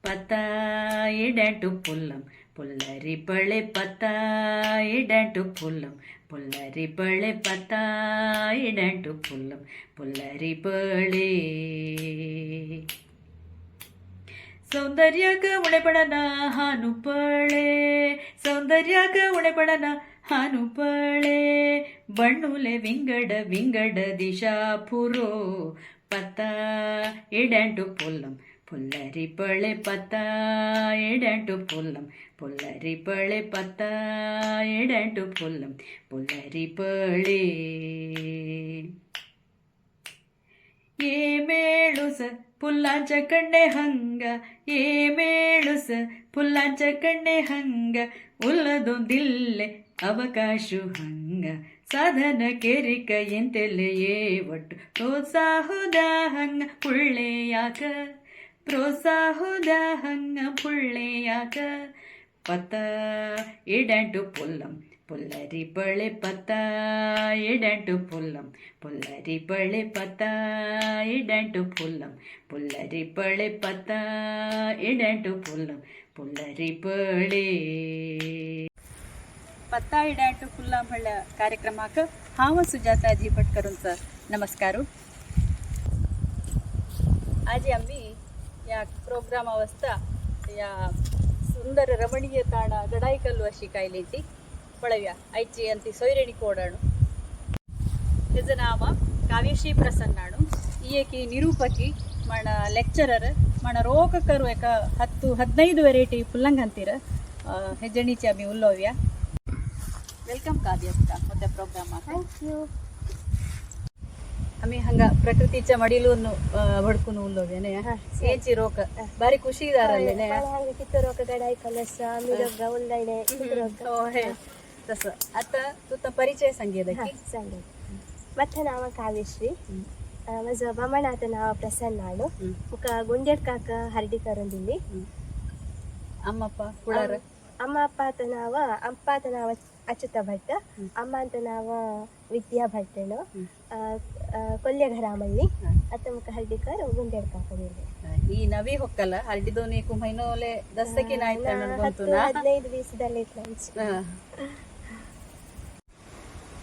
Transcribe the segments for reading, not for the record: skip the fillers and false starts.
പത്തായിടട്ടു പുല്ലം പുല്ലരിപ്പളെ പത്തായിടട്ടു പുല്ലം പുല്ലരിപ്പളെ പത്തായിടട്ടു പുല്ലം പുല്ലരിപ്പളെ ಸೌಂದರ್ಯಕ ಉಣೆಪಡನ ಹಾನುಪಳೆ ಸೌಂದರ್ಯಕ ಉಣೆಪಡನ ಹಾನುಪಳೆ ಬಣ್ಣುಲೆ ವಿಂಗಡ ವಿಂಗಡ ದಿಶಾಪುರೋ ಪತ್ತ ಎಡಂಟು ಪುಲ್ಲಂ ಪುಲ್ಲರಿಪಳೆ ಪತ್ತ ಎಡಂಟು ಪುಲ್ಲಂ ಪುಲ್ಲರಿಪಳೆ ಪತ್ತ ಎಡಂಟು ಪುಲ್ಲಂ ಪುಲ್ಲರಿಪಳೆ ಏ ಮೇಳುಸ ಪುಲ್ಲಾಂಚ ಕಣ್ಣೆ ಹಂಗ ಏ ಮೇಳುಸ ಪುಲ್ಲಾಂಚ ಕಣ್ಣೆ ಹಂಗ ಉಲ್ಲದೊಂದಿಲ್ಲೆ ಅವಕಾಶ ಹಂಗ ಸಾಧನ ಕೇರಿಕ ಎಂತೆಲ್ಲೆಯೇ ಒಟ್ಟು ಪ್ರೋತ್ಸಾಹದ ಹಂಗ ಪುಳ್ಳೆಯಾಕ ಪ್ರೋತ್ಸಾಹದ ಹಂಗ ಪುಳ್ಳೆಯಾಕ ಪತ್ತ ಎಡಂಟು ಪುಲ್ಲಂ പുല്ലരിപ്പളെ പത്തായിടട്ടു പുല്ലം പുല്ലരിപ്പളെ പത്തായിടട്ടു പുല്ലം പുല്ലരിപ്പളെ പത്തായിടട്ടു പുല്ലം പുല്ലരിപ്പಳೆ पत्ताईडाटू पुल्ला म्हणल्या कार्यक्रमाक हांव सुजाताजी भटकरूंचं नमस्कार. आज आम्ही या प्रोग्रामावस्था या सुंदर रमणीय ताण गडाईकल्लू अशी कायलेची पळव्या आयची अंती सोयरेणी कोडाणू तेजं नाव काव्यश्री प्रसन्नाणू ही एक निरूपकी मन लेक्चरर मन रोक करू एक 10-15 ವೆರೈಟಿ ಪುಲ್ಲಂಗ್ ಅಂತೀರ ಹೆಜ್ಜಣಿची आम्ही उलोव्या. वेलकम काव्यस्का ಮತ್ತೆ प्रोग्राम थँक यू. आम्ही हंगा प्रकृतीच्या मडिलून भडकून उलोव्याने येची रोक बारी ಖುಷಿ ಇದಾರಲ್ಲೇನೆ हंगा किती रोक गडाई कलस आम्ही रोग उलदायने रोक हो हे तसं आता तुझा परिचय सांगेल की सांगेल. माझं नाव काव्यश्री माझं बमणाचं नाव प्रसन्नाणू मुका गुंडेड काक हरडी करून दिली. ಅಮ್ಮಪ್ಪ ಕುಳಾರ ಅಮ್ಮ ಅಪ್ಪತ ನಾವ ಅಚ್ಯುತ ಭಟ್ ಅಮ್ಮಂತ ನಾವ ವಿದ್ಯಾ ಭಟ್ಟೇನು ಕೊಲ್ಯ घरामल्ली आता मुका हर्डीकर गुंडेड काक दिली. ಈ ನವಿ ಹೊಕ್ಕಲ್ಲ ಹರ್ಡಿದೋನಿ ಕುಮೈನೋಲೆ ದಸ್ತಕ್ಕೆ ನಾಯ್ತ ಬಂತು ನಾ 15-20 ದಲ್ಲಿ ಲಂಚ್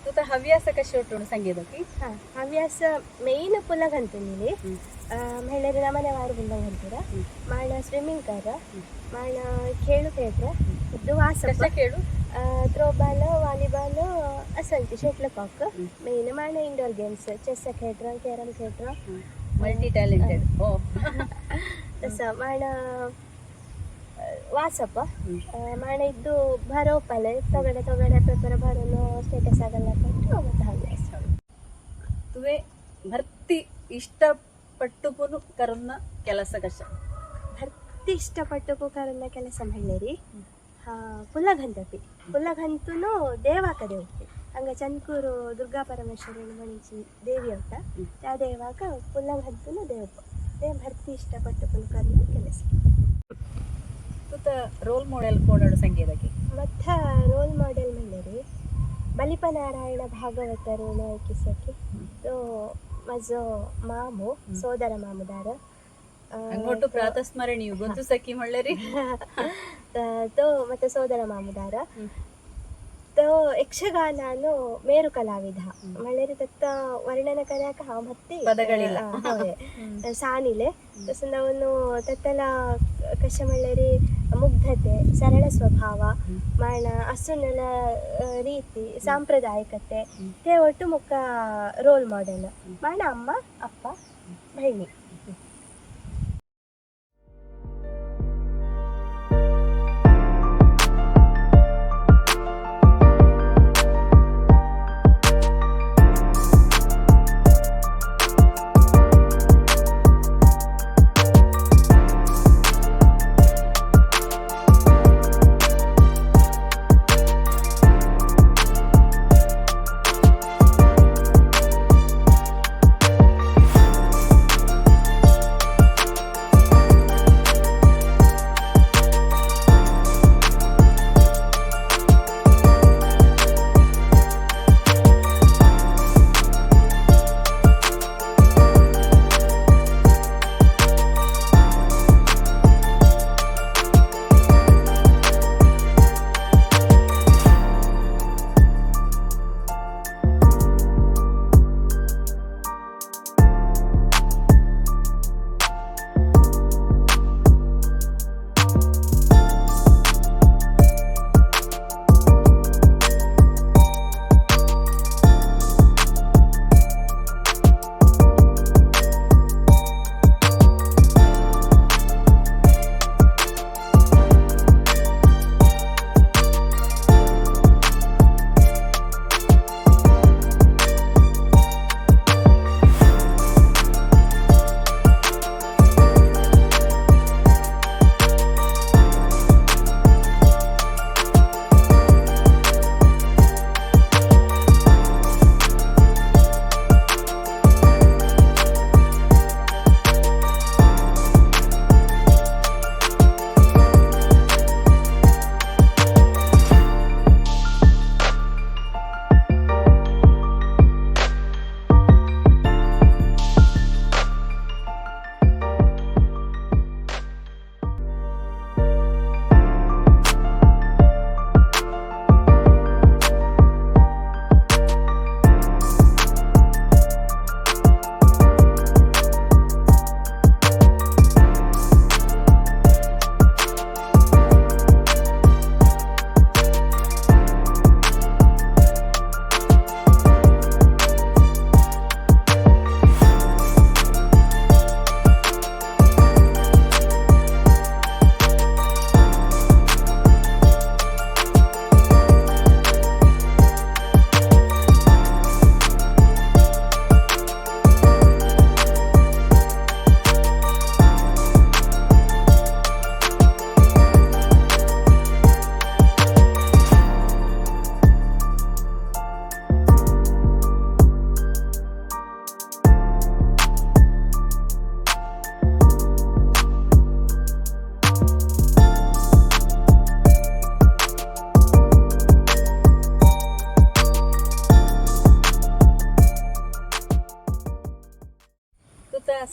तुझा हव्यास कशी वाटून सांगेल की हव्यास मेन पुला घंतुनी महिಳೆಯರು ನಮ್ಮನೆ ವಾರು ಬಂದ घंटीರ ಮಾಣ ಸ್ವಿಮ್ಮಿಂಗ್ ಕರ ಮಾಣ खेळू खेळत्र ಇದು ವಾಸ खेळू ಥ್ರೋಬಾಲ್ ವಾಲಿಬಾಲ್ असंती शटल कॉक मेन माण इंडोर गेम्स चेस खेळत्र कॅरम खेळत्र मल्टी टॅलेंटेड हो तसं माण ವಾಸಪ್ಪ ಮಾಣ ಇದ್ದು ಭರೋಪಲೆ ತೊಗಡೆ ಪೇಪರ್ ಭರೋನು ಸ್ಟೇಟಸ್ ಆಗಲ್ಲ ಕೊಟ್ಟು ಮತ್ತೆ ಹವ್ಯಾಸ तुवे भरती ಇಷ್ಟಪಟ್ಟು ಕರುನ್ನ ಕೆಲಸ ಕಷ್ಟ ಭರ್ತಿ ಇಷ್ಟಪಟ್ಟು ಕರುನ್ನ ಕೆಲಸ ಮಹಿಳೆರಿ ಪುಲ್ಲಘಂತುನು ದೇವಾಕ ದೇವತೆ ಹಂಗ ಚನ್ಕೂರು ದುರ್ಗಾ ಪರಮೇಶ್ವರನ ಮಣಿಸಿ ದೇವಿ ಅಂತ ಆ ದೇವಾಕ ಪುಲ್ಲಘಂತುನು ದೇವಪ್ಪ ಭರ್ತಿ ಇಷ್ಟಪಟ್ಟು ಕರುನ್ನ ಕೆಲಸ. तुझा रोल मॉडेल कोणाडू सांगेल ಮತ್ತು ರೋಲ್ ಮಾಡೆಲ್ म्हणलेरी बलिपनारायण भागवतरू ऐकिसकी तो माझो मामू ಸೋದರ ಮಾಮುದಾರ ಅಂಗೋಟು ಪ್ರಾತಸ್ಮರಣೀಯು ಗೊತ್ತು ಸಖಿ म्हणलेरी तो ಮತ್ತೆ ಸೋದರ ಮಾಮುದಾರ तो यक्षगानानो मेरू कलाविध म्हणलेरी तत्त वर्णन कराक हांव भत्ती पदಗಳಿಲ್ಲ सानिले तसं नावनु तत्तला कशा म्हणलेरी मुग्धते सरळ स्वभाव माण असूनल ರೀತಿ ಸಾಂಪ್ರದಾಯಿಕತೆ ते ಒಟ್ಟು ಮುಖ ರೋಲ್ ಮಾಡೆಲ್ ಮಾಣ ಅಮ್ಮ ಅಪ್ಪ ಬಹಿಣಿ.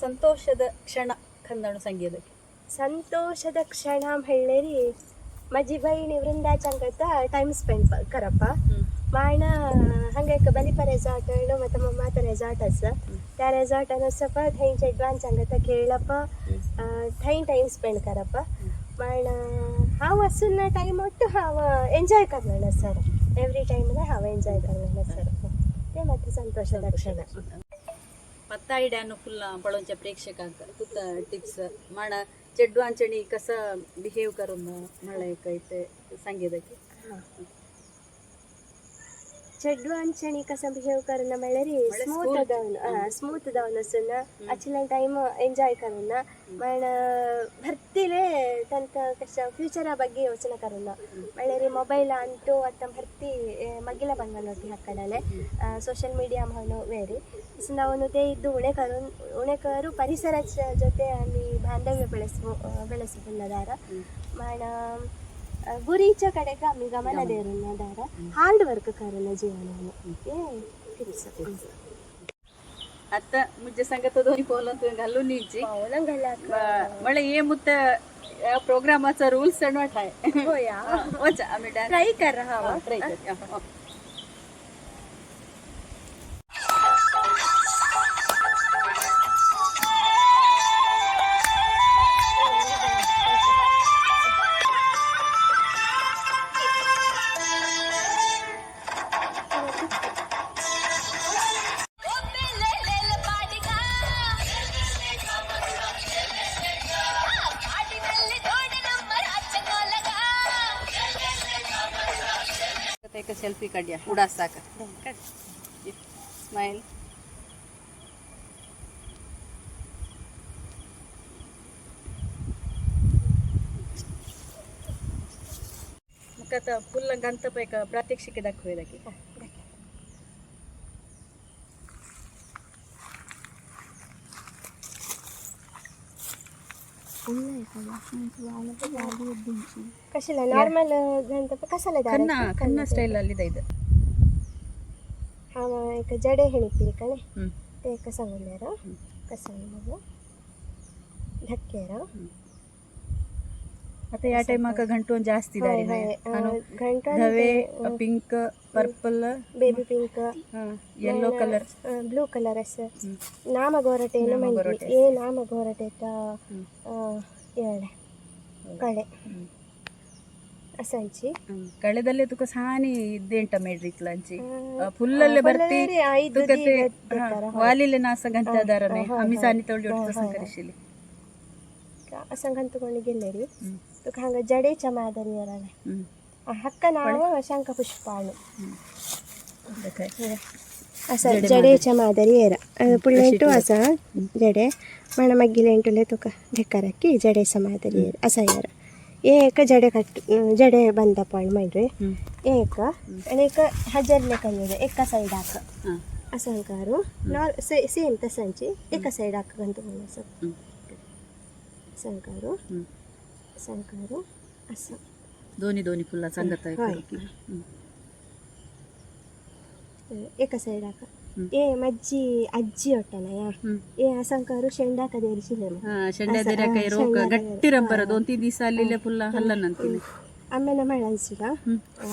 ಸಂತೋಷದ ಕ್ಷಣ ಕಂದಣು ಸಂಗೀತಕ್ಕೆ ಸಂತೋಷದ ಕ್ಷಣ ಹೇಳಿರಿ ಮಜ್ಜಿ ಬೈನಿ ವೃಂದಾ ಚಂಗತ ಟೈಮ್ ಸ್ಪೆಂಡ್ ಕರಪ್ಪ ಮಾಣ ಹಂಗೆ ಬಲಿಪ ರೆಸಾರ್ಟ್ ಮತ್ತು ಮಾತ ರೆಸಾರ್ಟ್ ಅಸ त्या ರೆಸಾರ್ಟ್ ಅನ್ನಿಸಪ್ಪ ಥೈನ್ ಅಡ್ವಾನ್ಸ್ ಹಂಗತ ಕೇಳಪ್ಪ ಥೈನ್ ಟೈಮ್ ಸ್ಪೆಂಡ್ ಕರಪ್ಪ ಮಾಣ ಹಾವು ಅಸುನ್ನ ಟೈಮ್ ಒಟ್ಟು ಹಾವು ಎಂಜಾಯ್ ಕರ್ನಣ ಸರ್ ಎವ್ರಿ ಟೈಮ್ನ ಹಾವು ಎಂಜಾಯ್ ಕರ್ನಣ ಸರ್ ಮತ್ತು ಸಂತೋಷದ ಕ್ಷಣ ಪತ್ತಾಯಿಡ್ಯಾನು ಫುಲ್ ಪಳೊಂಚ ಪ್ರೇಕ್ಷಕಾಂಕ ತುತ್ತ ಟಿಪ್ಸ್ ಮಾಡ ಚೆಡ್ವಾಂಚಣಿ ಕಸ ಬಿಹೇವ್ ಕರುನ್ನ ಮಳೆ ಕೈತೆ ಸಂಗೀತಕ್ಕೆ ಚೆಡ್ವಾಂಚಣಿ ಕಸ ಬಿಹೇವ್ ಕರುನ್ನ ಮಳೆರಿ ಸ್ಮೂತ್ ದವನ ಸುನ್ನ ಅಚ್ಚಿನ ಟೈಮ್ ಎಂಜಾಯ್ ಕರುನ್ನ ಮಣ ಭರ್ತಿಲೇ ತಂತ ಕಷ್ಟ ಫ್ಯೂಚರ ಬಗ್ಗೆ ಯೋಚನೆ ಕರುನ್ನ ಮಳೆರಿ ಮೊಬೈಲ್ ಅಂತೂ ಅತ್ತ ಭರ್ತಿ ಮಗ್ಗಿಲ ಬಂಗನೊಟ್ಟಿ ಹಾಕಡಲೆ ಸೋಷಿಯಲ್ ಮೀಡಿಯಾ ಮಣ್ಣು ಬೇರೆ ನಾವು ತೇ ಇದ್ದು ಉಣೆಕರು ಪರಿಸರ ಜೊತೆ ಅಲ್ಲಿ ಬಾಂಧವ್ಯ ಬೆಳೆಸಿಕೊಳ್ಳದಾರ ಮಾಡ ಗುರೀಚ ಕಡೆಗೆ ಆమె ಗಮನದೇರುನ್ನದಾರ ಹಾರ್ಡ್ ವರ್ಕ್ ಕರನ ಜೀವನ ಅತ್ತ ಮುಜ್ಜೆ ಸಂಗತದೋನಿ ಪೋಲಂತ ಹಲ್ಲು ನೀಚಿ ಮಳೆ ಏ ಮುತ್ತ ಪ್ರೋಗ್ರಾಮ್ ಆಚ ರೂಲ್ಸ್ ಅಂಡ್ ವಾಟ್ ಹೈ ಹೋಯಾ ಓಚ ಆಮೆ ಡ್ಯಾನ್ಸ್ ಟ್ರೈ कर रहा ಟ್ರೈ कर एक सेल्फी काढूया उडास साका स्माइल मग आता फुल गंतप एक प्रात्यक्षिके दाखवूया की कशाला नॉर्मल गणपती कशाला खन्ना खन्ना स्टाईल ಅಲ್ಲಿದೆ ಇದು हा एक जडे हेणितीರಿ ಕಣೆ ते एक सांगल्यार कसं मग धक्केर आता या टाइमाक घंटोन जास्ती दारी धवे pink purple baby pink yellow colour blue colour असं नाम गोरटेन म्हणजे ए नाम गोरटेत येडे कळे असायची कळेदल्ले तुका सानी इद्देंಟ मेड्रिक्लांची फुल्लल्ले ಬರ್ತಿ ತುಕತೆ ವಾಲಿಲೆ ನಾಸ ಗಂತದಾರನೆ आम्ही सानी तोळी ಒಟ್ಟು ಸಂಕರಿಸಿಲಿ असं गंतुಕೊಂಡು ಗೆಲ್ಲೇರಿ तुका हंग जडेच्या मादरी येराले हक्क नाव शंख पुष्पाणु असं जडेच्या मादरी येरा पुल्लेंटू असा जडे मण मग्गिलेंटुले तुका ढेकरक्की जडेच्या मादरी येरा असा येरा एक जडे कट जडे बंद पण म्हणजे एक आणि एक हजरले कल्ले एका साईड हाक असं करू सेम तसांची एका साईड हाक गंतुಕೊಂಡು असं संकारू संकारू असं दोन्ही दोन्ही फुल्ला सांगत आहे एका साईड हाका ए मज्जी अज्जी ಒಟ್ಟನ ಏ ಸಂಕಾರು ಶೆಂಡಾಕ ದೇರಿಸಿಲೆ ಶೆಂಡಾ ದೇರಕ ರೋಕ ಗಟ್ಟಿ ರಬ್ಬರ 2-3 ದಿವಸ ಅಲ್ಲಿಲೆ ಫುಲ್ಲ ಹಲ್ಲನಂತಿನಿ ಆಮೇಲೆ ಮಳನ್ಸಿದ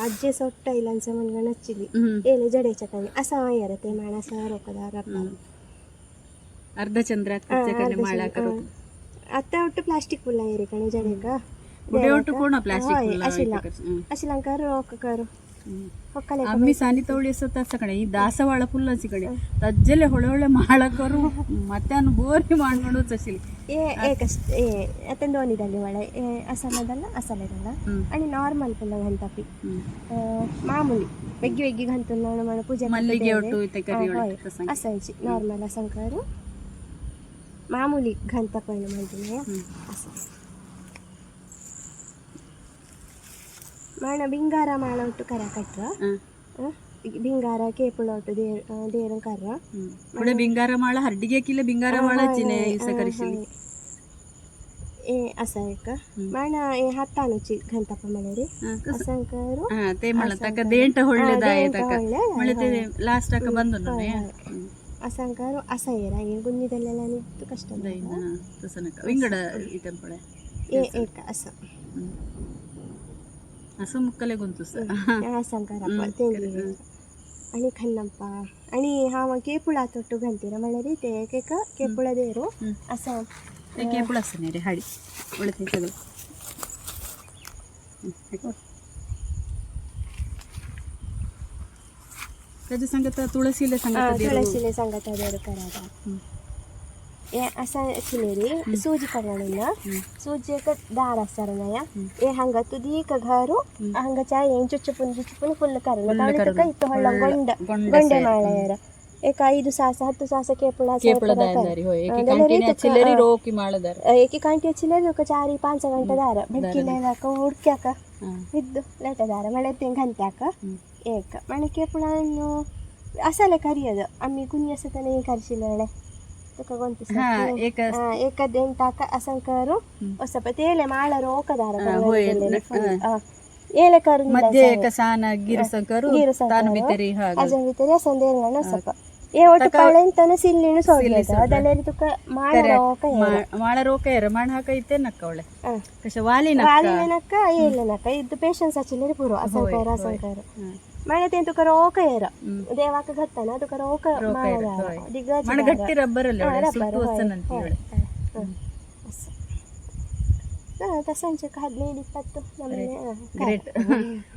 ಅಜ್ಜೆ ಸೊಟ್ಟ ಇಲ್ಲ ಅನ್ಸ ಮನ್ಗ ನಚ್ಚಿಲಿ ಏಲೆ ಜಡೆಚ ಕಣಿ ಅಸಮ ಇರತ್ತೆ ಮಾನಸ ರೋಕದ ರಬ್ಬ अर्ध चंद्रात कच्चे कल्ले माळा करू आता ಒಟ್ಟು ಪ್ಲಾಸ್ಟಿಕ್ ಫುಲ್ಲ ಏರಿ ಕಣಿ ಜಡೆಕ पुढे ಒಟ್ಟು कोण प्लास्टिक फुल्ला अशिलंकार रोक करू आम्ही सानी तवळी असत असं कणे ಈ ದಾಸವಾಳ ಫುಲ್ಲಾಸಿ ಕಡೆ ತಜ್ಜಲೆ ಹೊಳೆ ಹೊಳೆ ಮಾಡಕರು ಮತ್ತಾನು ಬೋರಿ ಮಾಡ್ಕೊಂಡೋच असेल ए एकच आता दोन्हीದಲ್ಲಿ ಒಳೆ ಅಸಲದಲ್ಲ ಅಸಲದಲ್ಲ आणि नॉर्मल फुल्ला घंटापी मामूली वेगळी वेगळी घंटून मला पूजा मल्लिगे ಒಟ್ಟು इथे करी असायची नॉर्मल असंकार मामूली घंटा पण म्हणजे असं माण बिंगारा माण ಒಟ್ಟು ಕರ ಕಟ್ರ ಬಿಂಗಾರ ಕೇಪುಳ ಒಟ್ಟು ದೇರ ಕರ್ರ पुढे बिंगारा माळा हर्डिगे किले बिंगारा माळाचिने इस करशिली ए असा एक माण ए हातानुची घंटाप मळेरी असंकारू ते म्हणता का देंट ಹೊಳ್ಳೆದಾಯ ತಕ ಮಳೆ ते लास्ट ತಕ ಬಂದು असं करू असं येरा हे गुन्नीदल्लेला निघतो कष्ट तसं नका विंगड इथं पळे एक असं असं मुक्कले गुंतुस असं करा ते आणि खನ್ನಪ್ಪ आणि हा मग ಕೇಪುಳ ತೊಟ್ಟು ಗಂತೀರ ಮಳೆ ते एक ಕೇಪುಳ ದೇರು असं ಕೇಪುಳ असं रे हाडी उळते सगळं त्याच्या सांगत तुळसीले सांगत देरू करायला हे असं चिलेरी सूजी करणार सूजी एक दार असणार ना हे हंग तुदी का घरू हंग चाय चुच्चुपुन फुल करणार इತ್ತು ಹೊಳ್ಳ ಗೊಂಡೆ ಮಾಳೆಯರ एक 5 ಸಾಸ 10 ಸಾಸ ಕೇಪುಳ ಚಿಲ್ಲರಿ ರೋಕಿ ಮಾಳದಾರ ಏಕಿ ಕಾಂಟಿ ಚಿಲ್ಲರಿ ఒక 4-5 ಗಂಟೆ ದಾರ ಬೆಕ್ಕಿಲೆಕ ಹುಡ್ಕ್ಯಾಕ ಇದ್ದು ಲೇಟದಾರ ಮಳೆ ತೆಂಗ ಗಂಟ್ಯಾಕ ಏಕ ಮಳೆ ಕೇಪುಳನ್ನು ಅಸಲೆ ಕರಿಯೋದು ಅಮ್ಮಿ ಕುഞ്ഞಸತನೆ ಕರ್ಸಿಲ್ಲಳೆ एक देंटाक असं करू असं तेले माळ रोकदार ಏಲೆ ಕರು ಮಧ್ಯೆ ಕಸಾನ ಗಿರಸಂಕರು ತಾನ ಬಿತರಿ ಹಾಗ ಅಜ ಬಿತರಿ ಸಂದೇರಣ ಸಪ ಏ ಒಟ್ಟು ಕಳೆ ಅಂತಾನೆ ಸಿಲ್ಲಿನು ಸೋಡ್ಲೇದ ಅದೆಲ್ಲರಿ ತುಕ ಮಾಳ ರೋಕ ಎರ ಮಾಡ ಹಾಕೈತೆ ನಕ್ಕ ಒಳ್ಳೆ ಕಶ ವಾಲಿನಕ್ಕ ಏಲೆನಕ್ಕ ಇದು ಪೇಷನ್ಸ್ ಅಚಿಲ್ಲರಿ ಪೂರ ಅಸಂಕಾರ ಮಳೆ ತೆಂತು ಕರ ಓಕ ಏರ ದೇವಾಕ ಗತ್ತನ ಅದು ಕರ ಓಕ ಮಣ ಗಟ್ಟಿ ರಬ್ಬರ್ ಅಲ್ಲ ಸುಟ್ಟು ವಸ್ತನಂತ ಹೇಳಿ तसंच 15-20 ग्रेट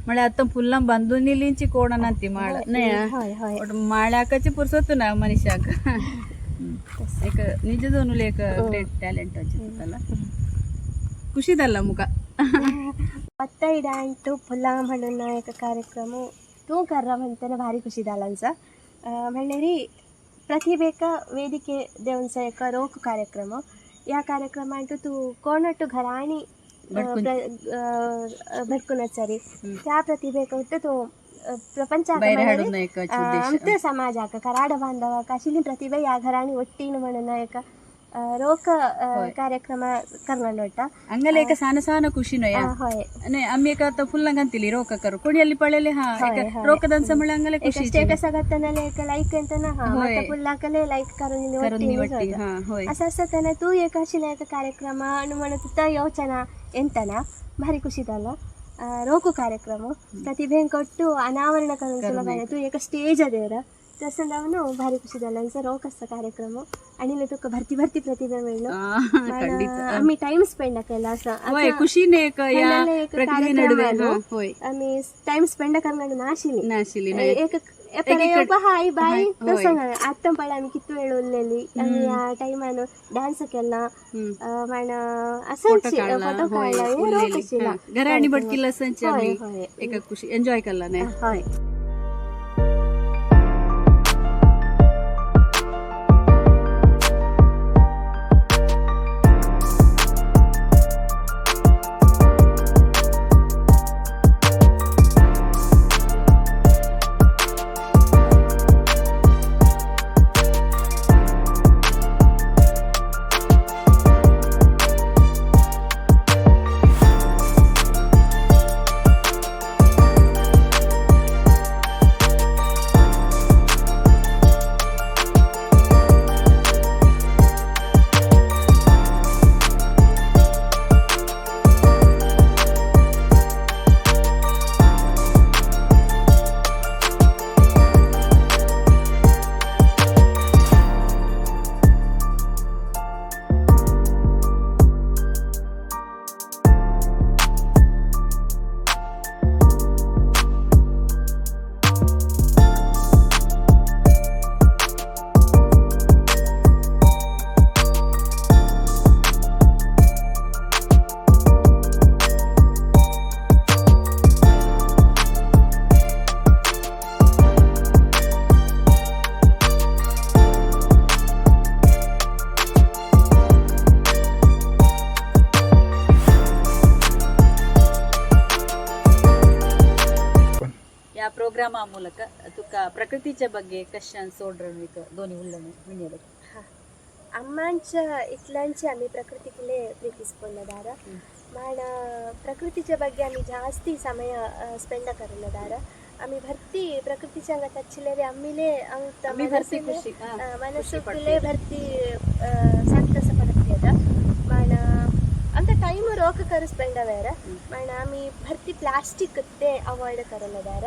मळे आता फुल्ला बांधून निलींची कोणानंती माळ नाही माळ्याकाची पुरसोत ना मनीषाक एक निजदोनुले एक ग्रेट टॅलेंट अचितला खुशीदल्ला मुका पत्तैडांटू फुल्ला म्हणून एक कार्यक्रम तू कररा म्हणताना भारी खुशी दालांचा म्हणणारी प्रतिभेका वेदिके देऊनचा एक रोक कार्यक्रम या कार्यक्रमात तू कोणटू घराणी भटकूनच सरी त्या प्रतिभेक तो प्रपंचाक आमच्या समाजाक कराड बांधवाक अशी प्रतिभा या घराणी ಒಟ್ಟಿನ म्हणून एक रोक कार्यक्रम करणार होता अंगले एक साना साना खुशी नया होय आणि आम्ही एक आता फुल्ला घंतिली रोक करू कोणी पळले हा रोक दंस मळे अंगले खुशी स्टेटस ಆಗತ್ತನಲೆ एक लाईक ಅಂತನ हा ಮತ್ತೆ फुल्लाकले लाईक करून हा होय असं असताना तू एक अशी एक कार्यक्रम अनु म्हणत होता योचना ಎಂತನ भारी खुशी झाला रोकू कार्यक्रम प्रतिभेन ಕೊಟ್ಟು ಅನಾವರಣ करून तू एक स्टेज अदेर तसं लावून भारी खुशी झाला रोक असतं कार्यक्रम आणि तुका भरती प्रतिभा मिळलो आम्ही टाइम स्पेंड केला असं खुशीने एक आम्ही टाइम स्पेंड करणार नाशिली एक हाय बाय तसं आता पण आम्ही किती वेळ उरलेली आम्ही या टाइमान डान्स केला पण असं फोटो काढला घराणी बटकीला असंच एक खुशी एन्जॉय केला नाही होय प्रोग्रामा ಮೂಲಕ तुका प्रकृतीच्या ಬಗ್ಗೆ कशान सोडरणीक दोन्ही उल्लणे मिळेल अम्मांच्या इतल्यांची आम्ही प्रकृतीकडे प्रीतिस्पंददार पण प्रकृतीच्या ಬಗ್ಗೆ आम्ही जास्ती समय स्पेंड करणारा आम्ही भरती प्रकृती संगत अच्छिलेरे आम्हीले अंत आम्ही भरती खुशी मनसुखिले भरती सांगता सपडते आता पण आमचा टाइम रोक करूच पेंडा वेर पण आम्ही भरती प्लास्टिक ते अवॉइड करायला दार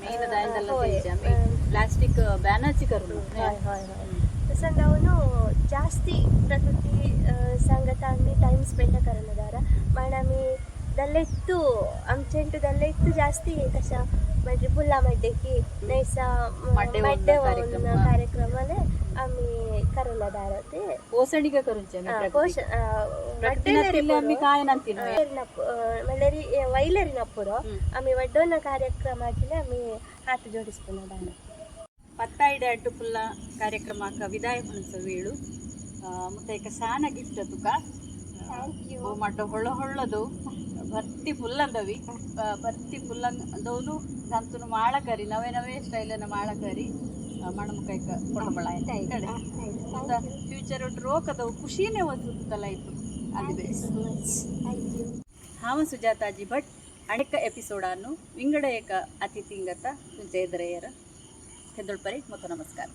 मेन आम्ही प्लास्टिक बॅनरची करू हय हय हय तसं जाऊन जास्ती प्रकृती सांगता आम्ही टाइम स्पेंड करायला दार पण आम्ही दल्लेत्तू आमच्या इंटू दल्लेत्तू जास्ती कशा म्हणजे फुला मड्डेकी नैसा मड्डे ಕಾರ್ಯಕ್ರಮले आम्ही करायला दार ते पोसणिಗೆ करूंचे आम्ही काय ನಂತಿನ मलेरी वैलेरी नपुर आम्ही वड्डोन कार्यक्रम आखिले आम्ही हात जोडिस्पुना दार पत्तायडे अड्डू फुल्ला कार्यक्रमाक विदाय म्हणूचो वेळू ಮತ್ತೆ ಈಗ ಸಾನ ಗಿಫ್ಟ್ ತುಕ ಥ್ಯಾಂಕ್ ಯು ಓ ಮಟ್ಟ ಹೊಳ್ಳ ಹೊಳ್ಳದು ಭರ್ತಿ ಫುಲ್ ಅಂದವಿ ಭರ್ತಿ ಫುಲ್ ಅಂದವನು ಗಂತನು ಮಾಳಕರಿ ನವೇ ನವೇ ಸ್ಟೈಲನ್ನ ಮಾಳಕರಿ ಮಣಮುಖೈಕ ಕೊಡಬಳ ಕಡೆ ಫ್ಯೂಚರ್ ಒಟ್ಟು ರೋಕದವು ಖುಷಿನೇ ಓದ್ತಲ್ಲ ಇತ್ತು ಅದು ಹಾವ ಸುಜಾತಾಜಿ ಭಟ್ ಅನೇಕ ಎಪಿಸೋಡನ್ನು ವಿಂಗಡ ಏಕ ಅತಿಥಿಂಗತ ತುಜೆ ಎದುರೆಯರ ಹೆದ್ದೊಳ್ಪರಿ ಮತ್ತು ನಮಸ್ಕಾರ.